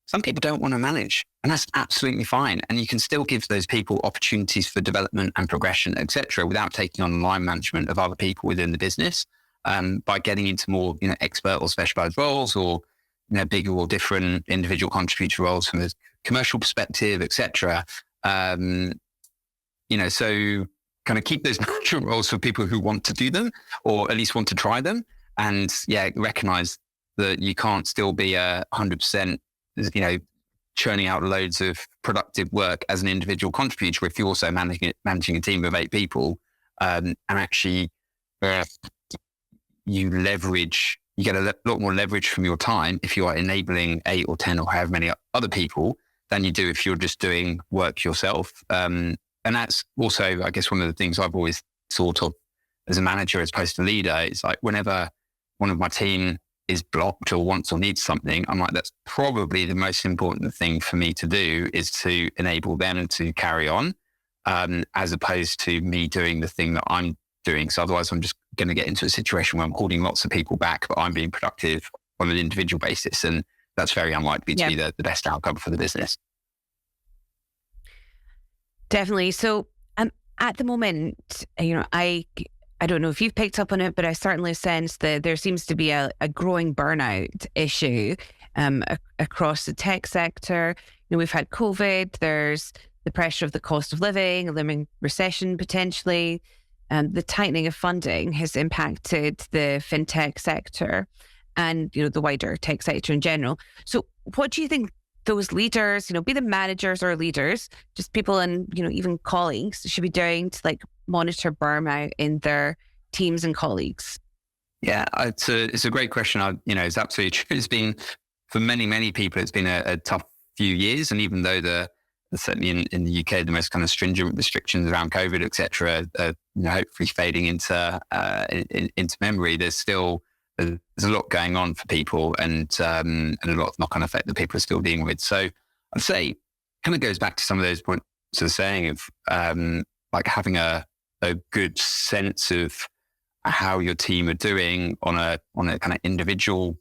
some people don't want to manage, and that's absolutely fine. And you can still give those people opportunities for development and progression, etc., without taking on line management of other people within the business, by getting into more expert or specialized roles, or bigger or different individual contributor roles from a commercial perspective, etc. So kind of keep those management roles for people who want to do them, or at least want to try them, and recognize that you can't still be 100%, churning out loads of productive work as an individual contributor if you're also managing a team of 8 people, and actually you get a lot more leverage from your time if you are enabling 8 or 10 or however many other people than you do if you're just doing work yourself. And that's also, I guess, one of the things I've always sort of as a manager as opposed to leader. It's like whenever one of my team is blocked or wants or needs something, I'm like, that's probably the most important thing for me to do, is to enable them to carry on, as opposed to me doing the thing that I'm doing. So otherwise I'm just going to get into a situation where I'm holding lots of people back, but I'm being productive on an individual basis. And that's very unlikely to be the best outcome for the business. Definitely. So at the moment, I don't know if you've picked up on it, but I certainly sense that there seems to be a growing burnout issue across the tech sector. We've had COVID, there's the pressure of the cost of living, a looming recession potentially. The tightening of funding has impacted the fintech sector and, the wider tech sector in general. So what do you think those leaders, be the managers or leaders, just people and, even colleagues should be doing to monitor burnout in their teams and colleagues? Yeah, it's a great question. It's absolutely true. It's been, for many, many people, it's been a tough few years. And even though certainly in the UK, the most kind of stringent restrictions around COVID, et cetera, hopefully fading into memory, there's a lot going on for people, and a lot of knock-on effect that people are still dealing with. So I'd say kind of goes back to some of those points I was saying of having a good sense of how your team are doing on a kind of individual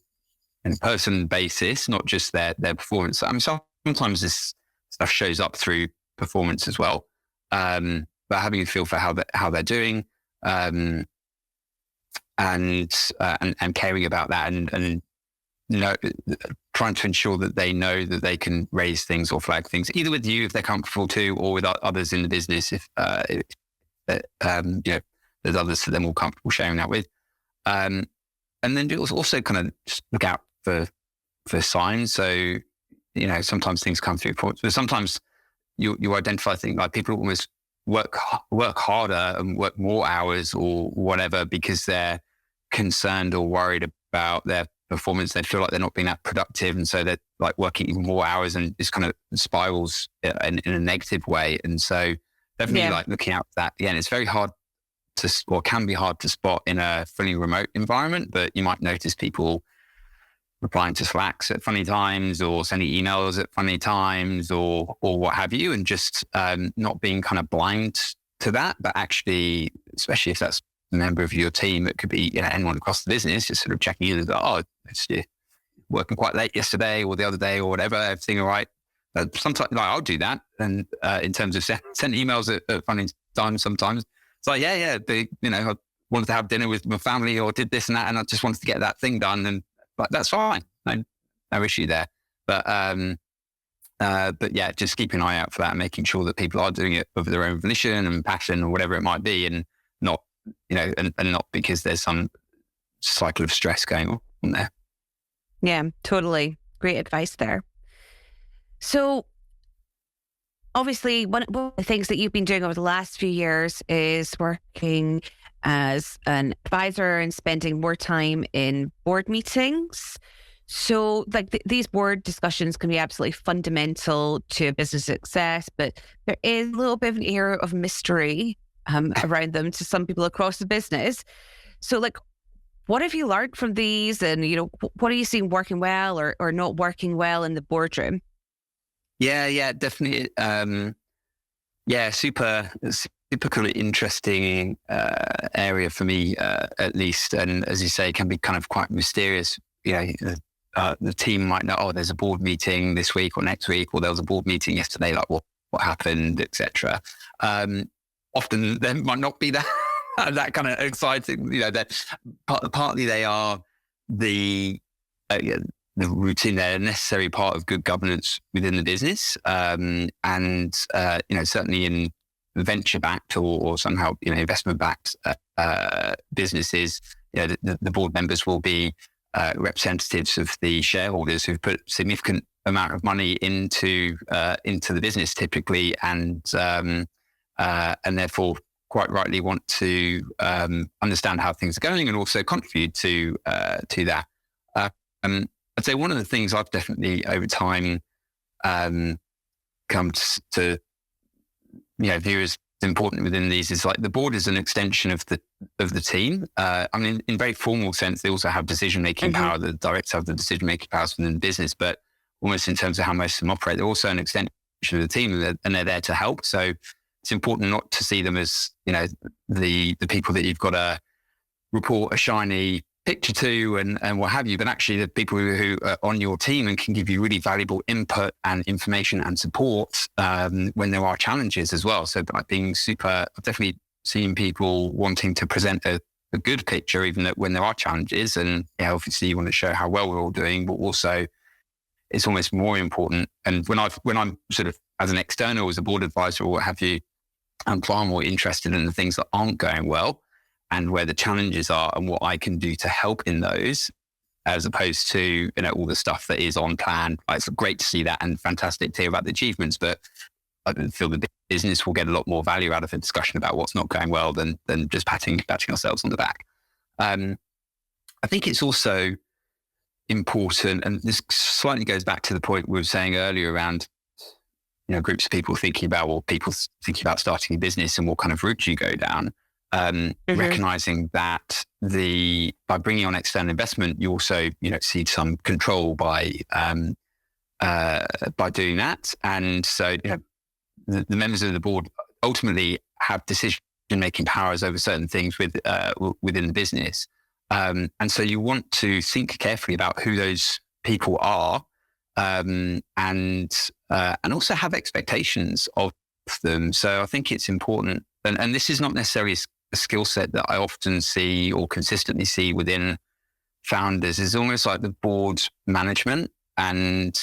and person basis, not just their performance. I mean, sometimes this stuff shows up through performance as well, but having a feel for how they're doing, and caring about that, and trying to ensure that they know that they can raise things or flag things either with you if they're comfortable to, or with others in the business if there's others that they're more comfortable sharing that with, and then also kind of just look out for signs. So sometimes things come through reports, but sometimes you identify things like people almost work harder and work more hours or whatever because they're concerned or worried about their performance. They feel like they're not being that productive, and so they're working even more hours, and this kind of spirals in a negative way. And so definitely looking out for that. Again, it's very hard can be hard to spot in a fully remote environment, but you might notice people replying to Slacks at funny times or sending emails at funny times or what have you, and just not being kind of blind to that, but actually, especially if that's a member of your team, it could be anyone across the business, just sort of checking in and it's working quite late yesterday or the other day or whatever, everything all right? Sometimes I'll do that, and in terms of send emails at funny times sometimes. It's like, I wanted to have dinner with my family or did this and that, and I just wanted to get that thing done, and that's fine, no issue there. But yeah, just keep an eye out for that, and making sure that people are doing it of their own volition and passion or whatever it might be, and not and not because there's some cycle of stress going on there. Yeah, totally. Great advice there. So obviously, one of the things that you've been doing over the last few years is working as an advisor and spending more time in board meetings. So these board discussions can be absolutely fundamental to business success, but there is a little bit of an air of mystery around them to some people across the business. So what have you learned from these, and what are you seeing working well or not working well in the boardroom? Yeah, definitely. Super kind of interesting area for me, at least. And as you say, it can be kind of quite mysterious. The team might know, there's a board meeting this week or next week, or there was a board meeting yesterday, what happened, etc. Often there might not be that that kind of exciting. That partly they are the routine, they're a necessary part of good governance within the business. And certainly in venture-backed or somehow, investment-backed businesses, the board members will be representatives of the shareholders who've put significant amount of money into the business typically, and therefore quite rightly want to understand how things are going and also contribute to that. I'd say one of the things I've definitely over time come to view as important within these is like the board is an extension of the team. I mean, in very formal sense, they also have decision-making power. The directors have the decision-making powers within the business, but almost in terms of how most of them operate, they're also an extension of the team, and they're there to help. So it's important not to see them as, the people that you've got to report a shiny picture to and what have you, but actually the people who are on your team and can give you really valuable input and information and support when there are challenges as well. So by being I've definitely seen people wanting to present a good picture, even when there are challenges. And obviously you want to show how well we're all doing, but also it's almost more important. And when I'm sort of as an external, as a board advisor or what have you, I'm far more interested in the things that aren't going well and where the challenges are and what I can do to help in those, as opposed to, all the stuff that is on plan. It's great to see that and fantastic to hear about the achievements, but I feel the business will get a lot more value out of a discussion about what's not going well than just patting ourselves on the back. I think it's also important, and this slightly goes back to the point we were saying earlier around, groups of people thinking about, or people thinking about starting a business and what kind of route you go down. Recognizing that by bringing on external investment, you also, see some control by doing that. And so, the members of the board ultimately have decision-making powers over certain things within the business. And so you want to think carefully about who those people are, and also have expectations of them. So I think it's important, and this is not necessarily a skill set that I often see or consistently see within founders, is almost like the board management and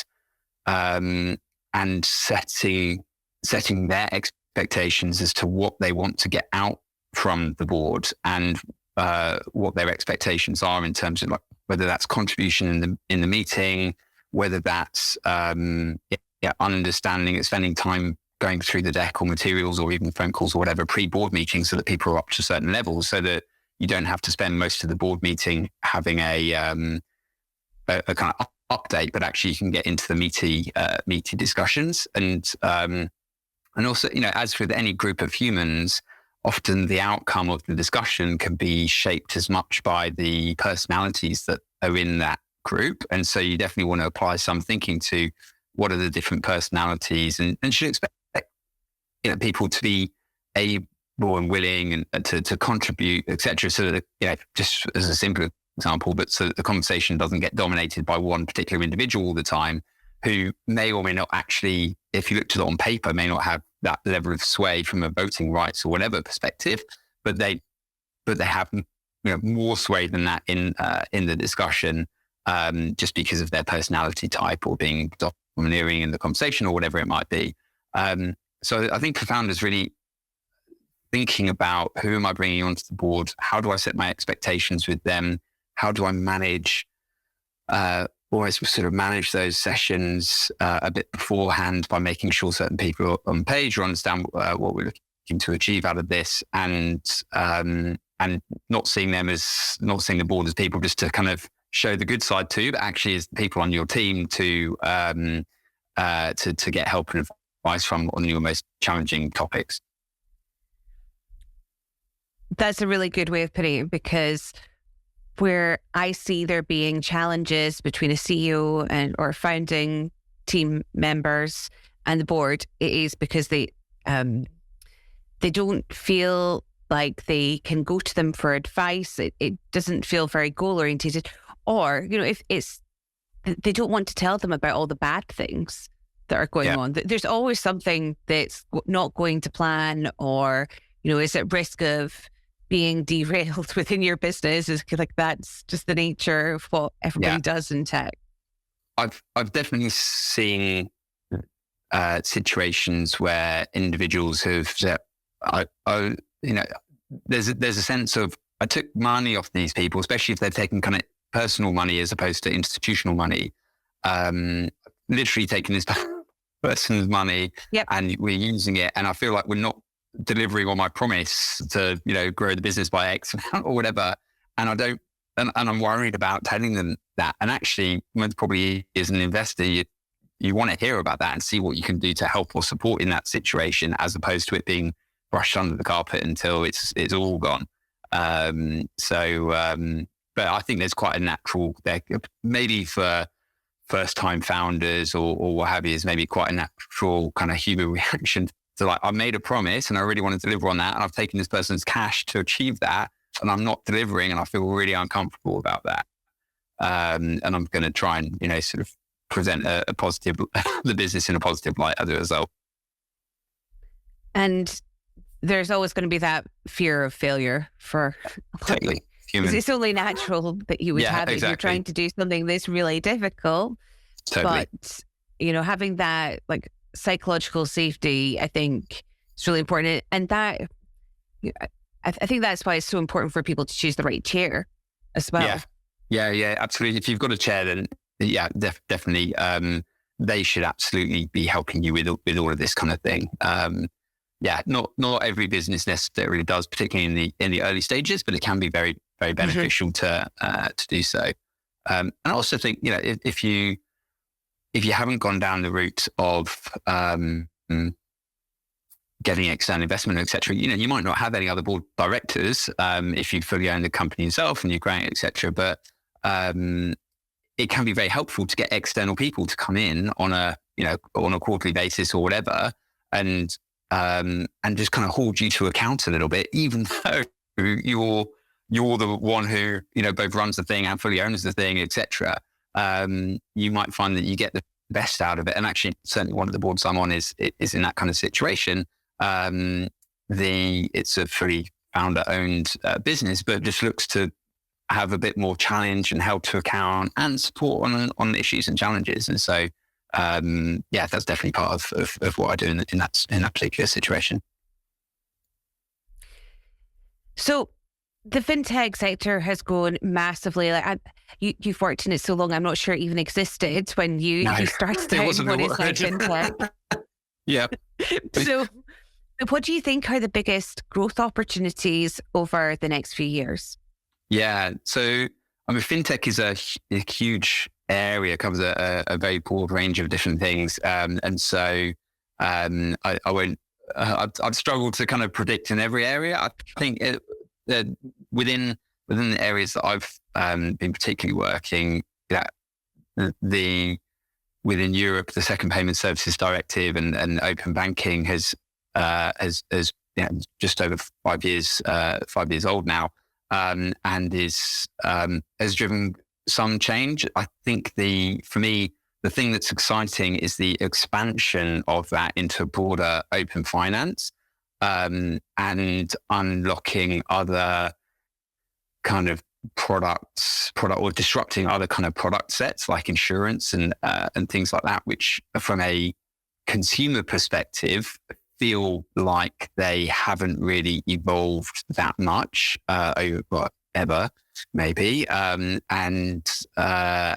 setting their expectations as to what they want to get out from the board, and what their expectations are in terms of, like, whether that's contribution in the meeting, whether that's understanding and spending time going through the deck or materials or even phone calls or whatever pre-board meetings, so that people are up to certain levels, so that you don't have to spend most of the board meeting having a kind of update, but actually you can get into the meaty discussions. And also, as with any group of humans, often the outcome of the discussion can be shaped as much by the personalities that are in that group. And so you definitely want to apply some thinking to what are the different personalities, and should expect people to be able and willing and to contribute, etc. So that, just as a simple example, but so that the conversation doesn't get dominated by one particular individual all the time, who may or may not actually, if you looked at it on paper, may not have that level of sway from a voting rights or whatever perspective, but they have more sway than that in the discussion, just because of their personality type or being domineering in the conversation or whatever it might be. So I think for founders, really thinking about, who am I bringing onto the board? How do I set my expectations with them? How do I manage, always sort of manage those sessions a bit beforehand by making sure certain people are on page or understand what we're looking to achieve out of this, and not seeing the board as people just to kind of show the good side too, but actually as people on your team to get help and advice from on your most challenging topics. That's a really good way of putting it, because where I see there being challenges between a CEO or founding team members and the board, it is because they don't feel like they can go to them for advice. It doesn't feel very goal oriented, or if they don't want to tell them about all the bad things that are going on. There's always something that's not going to plan, or is at risk of being derailed within your business. Is like, that's just the nature of what everybody does in tech. I've definitely seen situations where individuals who've said, there's a sense of, I took money off these people, especially if they're taking kind of personal money as opposed to institutional money. Literally taking this person's money and we're using it, and I feel like we're not delivering on my promise to grow the business by X or whatever, and I'm worried about telling them that. And actually, probably as an investor, you want to hear about that and see what you can do to help or support in that situation, as opposed to it being brushed under the carpet until it's all gone. But I think there's quite a natural there, maybe for first-time founders or what have you, is maybe quite a natural kind of human reaction to like, I made a promise and I really want to deliver on that, and I've taken this person's cash to achieve that, and I'm not delivering, and I feel really uncomfortable about that. And I'm going to try and, sort of present a positive, the business in a positive light as a result. And there's always going to be that fear of failure for totally human. It's only natural that you would have it. Exactly. You're trying to do something that's really difficult. Totally. But, having that like psychological safety, I think is really important. And that, I think that's why it's so important for people to choose the right chair as well. Yeah, absolutely. If you've got a chair, then definitely. They should absolutely be helping you with all of this kind of thing. Not every business necessarily does, particularly in the early stages, but it can be very, very beneficial to do so. And I also think, if you haven't gone down the route of getting external investment, etc., you might not have any other board directors if you fully own the company yourself and you're growing, etc. But it can be very helpful to get external people to come in on a quarterly basis or whatever, and just kind of hold you to account a little bit, even though you're the one who both runs the thing and fully owns the thing, etc. You might find that you get the best out of it. And actually, certainly one of the boards I'm on is in that kind of situation. It's a fully founder-owned business, but just looks to have a bit more challenge and help to account and support on the issues and challenges. And so, that's definitely part of what I do in that particular situation. So the fintech sector has grown massively. Like you've worked in it so long, I'm not sure it even existed when you started out what is like fintech. Yeah. So what do you think are the biggest growth opportunities over the next few years? Yeah. So, fintech is a huge area, covers a very broad range of different things. And so I won't, I'd struggle to kind of predict in every area. I think within the areas that I've been particularly working, within Europe, the Second Payment Services Directive and open banking has just over 5 years old now, and has driven some change. I think for me, the thing that's exciting is the expansion of that into broader open finance, and unlocking other kind of products or disrupting other kind of product sets like insurance and things like that, which from a consumer perspective feel like they haven't really evolved that much ever, maybe. And I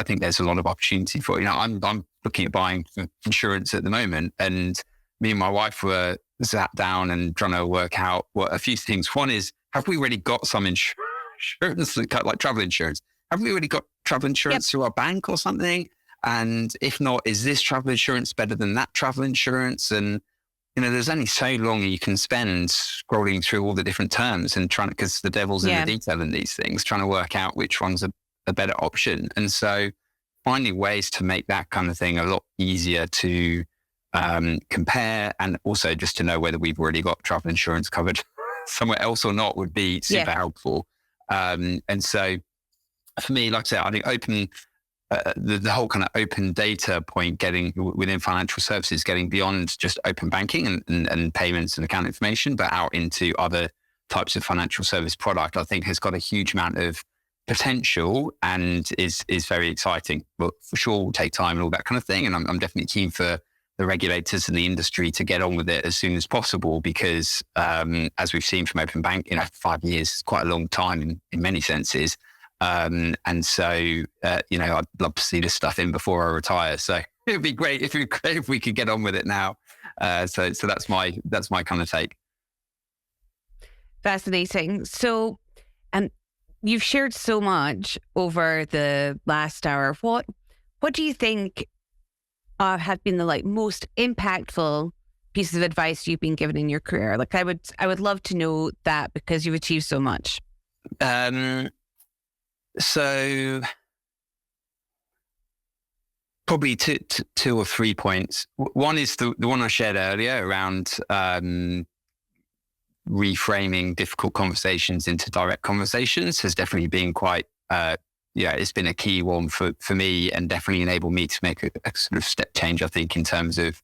think there's a lot of opportunity for, I'm looking at buying insurance at the moment, and me and my wife were sat down and trying to work out a few things. One is, have we really got some insurance, like travel insurance? Have we really got travel insurance through our bank or something? And if not, is this travel insurance better than that travel insurance? And there's only so long you can spend scrolling through all the different terms and because the devil's in the detail in these things, trying to work out which one's a better option. And so finding ways to make that kind of thing a lot easier to compare, and also just to know whether we've already got travel insurance covered somewhere else or not would be super helpful. And so for me, like I said, I think the whole kind of open data point, getting within financial services, getting beyond just open banking and payments and account information, but out into other types of financial service product, I think has got a huge amount of potential and is very exciting. But for sure, will take time and all that kind of thing. And I'm definitely keen for the regulators and the industry to get on with it as soon as possible, because as we've seen from open bank, 5 years is quite a long time in many senses. And so, I'd love to see this stuff in before I retire. So it'd be great if we could get on with it now. So that's my kind of take. Fascinating. So, you've shared so much over the last hour. What do you think have been the most impactful pieces of advice you've been given in your career? Like I would love to know that, because you've achieved so much. So probably two or 3 points. One is the one I shared earlier around reframing difficult conversations into direct conversations has definitely been quite, it's been a key one for me, and definitely enabled me to make a sort of step change, I think, in terms of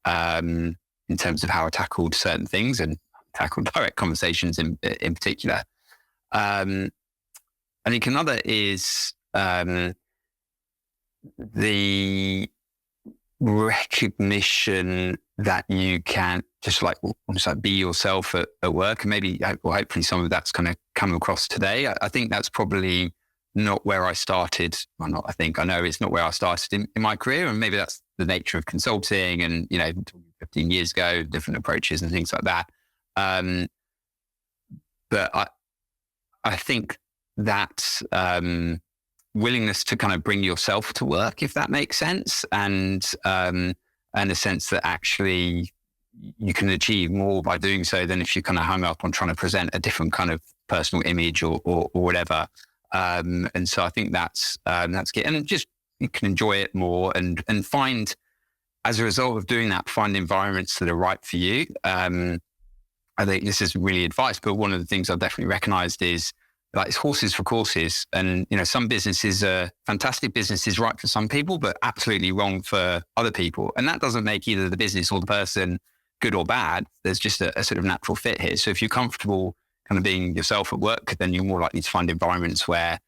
how I tackled certain things and tackled direct conversations in particular. I think another is the recognition that you can just almost like be yourself at work. And maybe, or hopefully some of that's kind of come across today. I think that's probably not where I started. Well, I know it's not where I started in my career. And maybe that's the nature of consulting and, 15 years ago, different approaches and things like that. But I think that willingness to kind of bring yourself to work, if that makes sense, and a sense that actually you can achieve more by doing so than if you kind of hung up on trying to present a different kind of personal image or whatever. And so I think that's good, and just you can enjoy it more and find, as a result of doing that, find environments that are right for you. I think this is really advice, but one of the things I've definitely recognized is it's horses for courses. And, some businesses are fantastic businesses, right for some people, but absolutely wrong for other people. And that doesn't make either the business or the person good or bad. There's just a sort of natural fit here. So if you're comfortable kind of being yourself at work, then you're more likely to find environments where,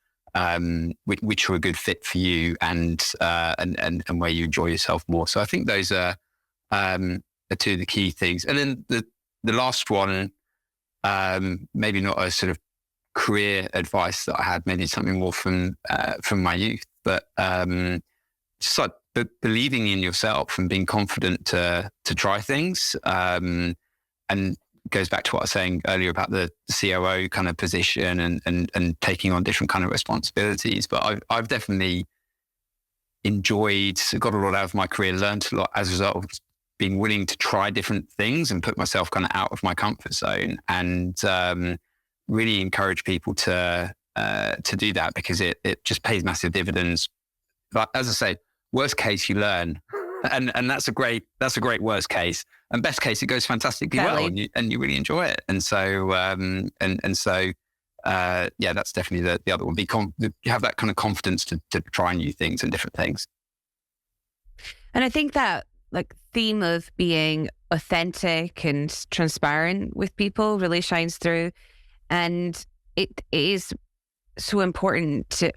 which are a good fit for you and where you enjoy yourself more. So I think those are two of the key things. And then the last one, maybe not a sort of career advice that I had, maybe something more from my youth, but just like believing in yourself and being confident to try things, and goes back to what I was saying earlier about the COO kind of position and taking on different kind of responsibilities. But I've definitely got a lot out of my career, learned a lot as a result of being willing to try different things and put myself kind of out of my comfort zone, and really encourage people to do that, because it just pays massive dividends. But as I say, worst case, you learn, and that's a great worst case. And best case, it goes fantastically well, and you really enjoy it. And so that's definitely the other one. You have that kind of confidence to try new things and different things. And I think that theme of being authentic and transparent with people really shines through. And it is so important to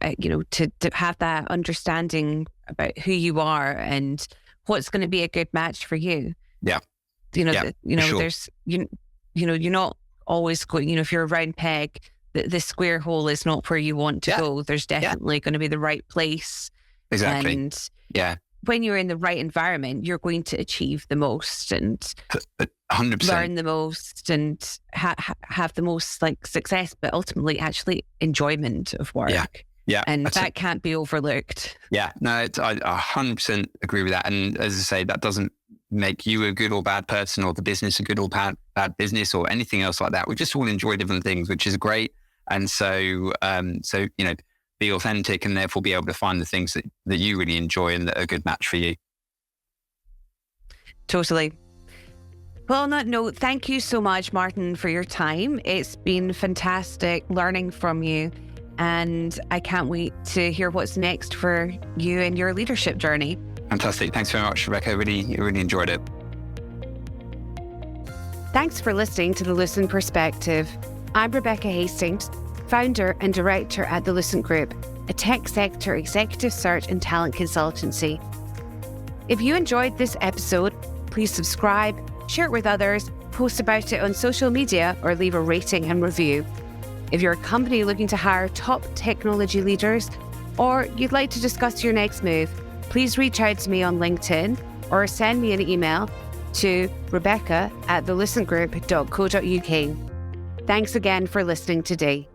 have that understanding about who you are and what's going to be a good match for you. Yeah. Sure. There's, you're not always going, if you're a round peg, the square hole is not where you want to go. There's definitely going to be the right place. Exactly. And when you're in the right environment, you're going to achieve the most and 100%. learn the most and have the most success, but ultimately actually enjoyment of work. Yeah. And that can't be overlooked. Yeah, no, I 100% agree with that. And as I say, that doesn't make you a good or bad person, or the business a good or bad business, or anything else like that. We just all enjoy different things, which is great. And so be authentic, and therefore be able to find the things that you really enjoy and that are a good match for you. Totally. Well, on that note, thank you so much, Martin, for your time. It's been fantastic learning from you, and I can't wait to hear what's next for you and your leadership journey. Fantastic. Thanks very much, Rebecca. Really enjoyed it. Thanks for listening to The Lucent Perspective. I'm Rebecca Hastings, founder and director at the Lucent Group, a tech sector executive search and talent consultancy. If you enjoyed this episode, please subscribe, share it with others, post about it on social media, or leave a rating and review. If you're a company looking to hire top technology leaders, or you'd like to discuss your next move, please reach out to me on LinkedIn or send me an email to rebecca@thelucentgroup.co.uk. Thanks again for listening today.